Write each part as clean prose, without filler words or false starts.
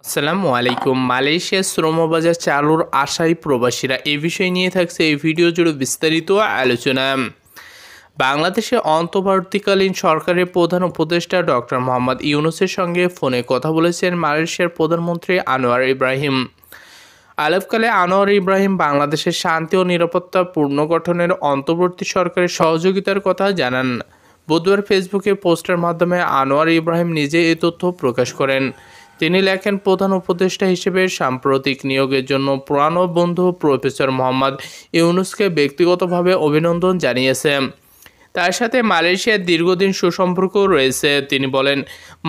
আসসালামু আলাইকুম। মালয়েশিয়ার শ্রমবাজার চালুর আশায় প্রবাসীরা এ বিষয় নিয়ে থাকছে এই ভিডিও জুড়ে বিস্তারিত আলোচনা। বাংলাদেশে অন্তর্বর্তীকালীন সরকারের প্রধান উপদেষ্টা ডক্টর মোহাম্মদ ইউনূসের সঙ্গে ফোনে কথা বলেছেন মালয়েশিয়ার প্রধানমন্ত্রী আনোয়ার ইব্রাহিম। আলাপকালে আনোয়ার ইব্রাহিম বাংলাদেশের শান্তি ও নিরাপত্তা পুনর্গঠনের অন্তর্বর্তী সরকারের সহযোগিতার কথা জানান। বুধবার ফেসবুকে পোস্টের মাধ্যমে আনোয়ার ইব্রাহিম নিজে এই তথ্য প্রকাশ করেন। তিনি লেখেন, প্রধান উপদেষ্টা হিসেবে সাম্প্রতিক নিয়োগের জন্য পুরানো বন্ধু প্রফেসর মোহাম্মদ ইউনূসকে ব্যক্তিগতভাবে অভিনন্দন জানিয়েছে। তার সাথে মালয়েশিয়ার দীর্ঘদিন সুসম্পর্ক রয়েছে। তিনি বলেন,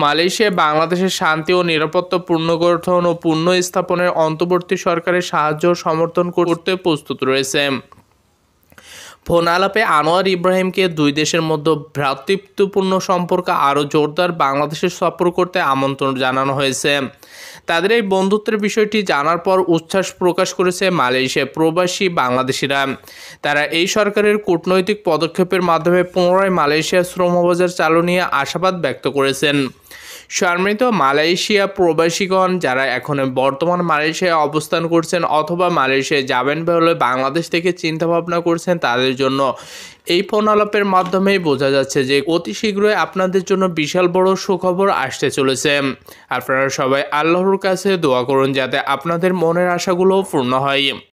মালয়েশিয়া বাংলাদেশের শান্তি ও নিরাপত্তা পুনর্গঠন ও পুনঃস্থাপনের অন্তর্বর্তী সরকারের সাহায্য ও সমর্থন করতে প্রস্তুত রয়েছে। ফোন আলাপে আনোয়ার ইব্রাহিমকে দুই দেশের মধ্যে ভ্রাতৃত্বপূর্ণ সম্পর্ক আরও জোরদার বাংলাদেশে সফর করতে আমন্ত্রণ জানানো হয়েছে। তাদের এই বন্ধুত্বের বিষয়টি জানার পর উচ্ছ্বাস প্রকাশ করেছে মালয়েশিয়া প্রবাসী বাংলাদেশিরা। তারা এই সরকারের কূটনৈতিক পদক্ষেপের মাধ্যমে পুনরায় মালয়েশিয়ার শ্রমবাজার চালু নিয়ে আশাবাদ ব্যক্ত করেছেন। সম্মানিত মালয়েশিয়া প্রবাসীগণ, যারা এখন বর্তমান মালয়েশিয়ায় অবস্থান করছেন অথবা মালয়েশিয়ায় যাবেন বলে বাংলাদেশ থেকে চিন্তাভাবনা করছেন, তাদের জন্য এই ফোন আলাপের মাধ্যমেই বোঝা যাচ্ছে যে অতি শীঘ্রই আপনাদের জন্য বিশাল বড় সুখবর আসতে চলেছে। আপনারা সবাই আল্লাহর কাছে দোয়া করুন যাতে আপনাদের মনের আশাগুলো পূর্ণ হয়।